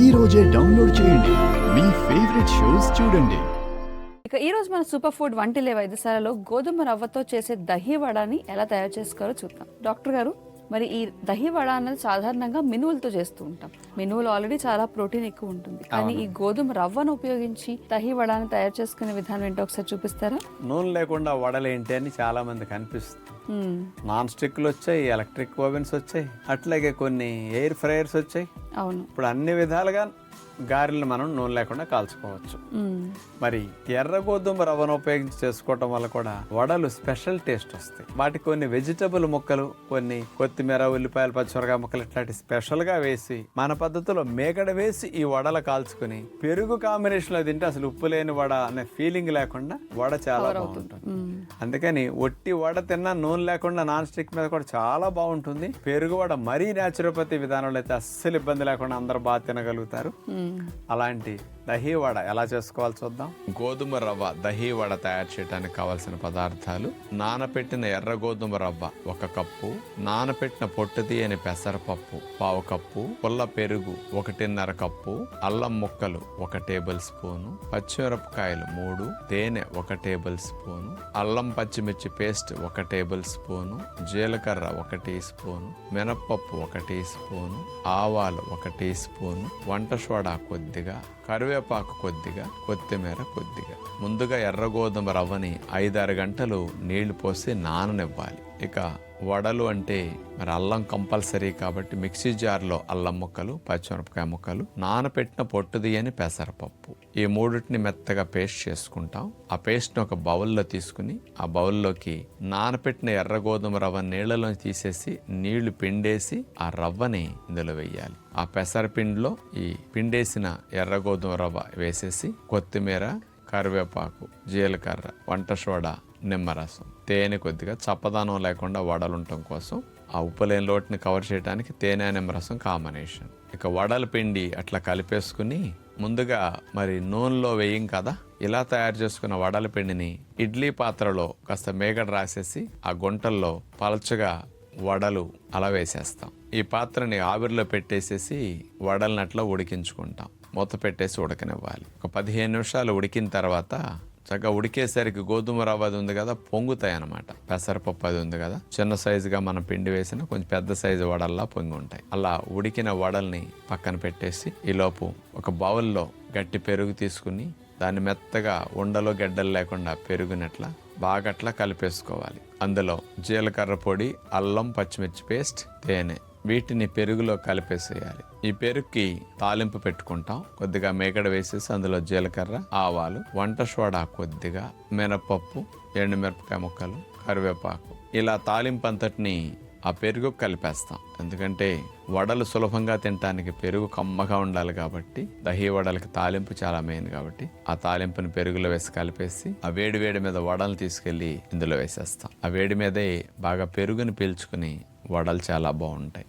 ఈ రోజే డౌన్లోడ్ చేయండి, మీ ఫేవరెట్ షోస్ చూడండి. ఇక ఈ రోజు మన సూపర్ ఫుడ్ వంటిలే వైద్యశాలలో గోధుమ రవ్వతో చేసే దహి వడాని ఎలా తయారు చేసుకోవాలో చూద్దాం. డాక్టర్ గారు, మరి ఈ దహి వడ అనేది సాధారణంగా మినువులతో చేస్తూ ఉంటాం. మినువులు ఆల్రెడీ చాలా ప్రోటీన్ ఎక్కువ ఉంటుంది, కానీ ఈ గోధుమ రవ్వను ఉపయోగించి దహి వడాని తయారు చేసుకునే విధానం ఏంటో ఒకసారి చూపిస్తారా? నూనె లేకుండా వడలు ఏంటి అని చాలా మందికి అనిపిస్తుంది. నాన్ స్టిక్లు వచ్చాయి, ఎలక్ట్రిక్ ఓవెన్స్ వచ్చాయి, అట్లాగే కొన్ని ఎయిర్ ఫ్రైయర్స్ వచ్చాయి. అవును, ఇప్పుడు అన్ని విధాలుగా గారెలు మనం నూనె లేకుండా కాల్చుకోవచ్చు. మరి ఎర్ర గోధుమ రవ్వను ఉపయోగించి చేసుకోవటం వల్ల కూడా వడలు స్పెషల్ టేస్ట్ వస్తాయి. వాటికి కొన్ని వెజిటబుల్ ముక్కలు, కొన్ని కొత్తిమీర, ఉల్లిపాయలు, పచ్చిమిరకాయ ముక్కలు ఇట్లాంటి స్పెషల్ గా వేసి మన పద్ధతిలో మేగడ వేసి ఈ వడలు కాల్చుకుని పెరుగు కాంబినేషన్ లో తింటే అసలు ఉప్పు లేని వడ అనే ఫీలింగ్ లేకుండా వడ చాలా బాగుంటుంది. అందుకని ఒట్టి వడ తిన్నా నూనె లేకుండా నాన్ స్టిక్ మీద కూడా చాలా బాగుంటుంది. పెరుగు వడ మరీ న్యాచురోపతి విధానంలో అయితే అస్సలు ఇబ్బంది లేకుండా అందరు బాగా తినగలుగుతారు. అలాంటి దహి వడ ఎలా చేసుకోవాలో చూద్దాం. గోధుమ రవ్వ దహి వడ తయారు చేయడానికి కావాల్సిన పదార్థాలు: నానపెట్టిన ఎర్ర గోధుమ రవ్వ 1 కప్పు, నానపెట్టిన పొట్టు తీయని పెసరపప్పు 1/2 కప్పు, పుల్ల పెరుగు 1.5 కప్పు, అల్లం ముక్కలు 1 టేబుల్ స్పూను, పచ్చిమిరపకాయలు 3, తేనె 1 టేబుల్ స్పూను, అల్లం పచ్చిమిర్చి పేస్ట్ 1 టేబుల్ స్పూను, జీలకర్ర 1 టీ స్పూను, మినప్పప్పు 1 టీ స్పూను, ఆవాలు 1 టీ స్పూను, వంట సోడా కొద్దిగా, కరివేపాకు కొద్దిగా, కొత్తిమీర కొద్దిగా. ముందుగా ఎర్ర గోధుమ రవ్వని 5-6 గంటలు నీళ్లు పోసి నాననివ్వాలి. ఇక వడలు అంటే మరి అల్లం కంపల్సరీ కాబట్టి మిక్సీ జార్లో అల్లం ముక్కలు, పచ్చిమిరపకాయ ముక్కలు, నానపెట్టిన పొట్టు తీయని పెసరపప్పు, ఈ మూడింటిని మెత్తగా పేస్ట్ చేసుకుంటాం. ఆ పేస్ట్ని ఒక బౌల్లో తీసుకుని ఆ బౌల్లోకి నానపెట్టిన ఎర్ర గోధుమ రవ్వ నీళ్లలో తీసేసి నీళ్లు పిండేసి ఆ రవ్వని ఇందులో వేయాలి. ఆ పెసరపిండిలో ఈ పిండేసిన ఎర్ర గోధుమ రవ్వ వేసేసి కొత్తిమీర, కరివేపాకు, జీలకర్ర, వంట సోడా, నిమ్మరసం, తేనె కొద్దిగా చప్పదనం లేకుండా వడలు ఉండటం కోసం ఆ ఉప్పులేని లోటుని కవర్ చేయడానికి తేనె, నిమ్మరసం కాంబినేషన్. ఇక వడల పిండి అట్లా కలిపేసుకుని ముందుగా మరి నూనెలో వేయం కదా, ఇలా తయారు చేసుకున్న వడల పిండిని ఇడ్లీ పాత్రలో కాస్త మేగడ రాసేసి ఆ గుంటల్లో పలచగా వడలు అలా వేసేస్తాం. ఈ పాత్రని ఆవిరిలో పెట్టేసేసి వడల్ని అట్లా ఉడికించుకుంటాం. మూత పెట్టేసి ఉడకనివ్వాలి. ఒక 15 నిమిషాలు ఉడికిన తర్వాత చక్కగా ఉడికేసరికి గోధుమ రవ్వ అది ఉంది కదా పొంగుతాయి అన్నమాట. పెసరపప్పు అది ఉంది కదా, చిన్న సైజుగా మనం పిండి వేసిన కొంచెం పెద్ద సైజు వడల్లా పొంగి ఉంటాయి. అలా ఉడికిన వడల్ని పక్కన పెట్టేసి ఈలోపు ఒక బౌల్లో గట్టి పెరుగు తీసుకుని దాన్ని మెత్తగా ఉండలో గెడ్డలు లేకుండా పెరుగునట్లా బాగా అట్లా కలిపేసుకోవాలి. అందులో జీలకర్ర పొడి, అల్లం పచ్చిమిర్చి పేస్ట్, తేనె, వీటిని పెరుగులో కలిపేసేయాలి. ఈ పెరుగుకి తాలింపు పెట్టుకుంటాం. కొద్దిగా మేగడ వేసేసి అందులో జీలకర్ర, ఆవాలు, వంట సోడా కొద్దిగా, మినపప్పు, ఎండుమిరపకాయ ముక్కలు, కరివేపాకు, ఇలా తాలింపు అంతటిని ఆ పెరుగు కలిపేస్తాం. ఎందుకంటే వడలు సులభంగా తినడానికి పెరుగు కమ్మగా ఉండాలి కాబట్టి, దహి వడలకి తాలింపు చాలా మెయిన్ కాబట్టి ఆ తాలింపుని పెరుగులో వేసి కలిపేసి ఆ వేడి వేడి మీద వడలు తీసుకెళ్లి ఇందులో వేసేస్తాం. ఆ వేడి మీదే బాగా పెరుగుని పీల్చుకుని వడలు చాలా బాగుంటాయి.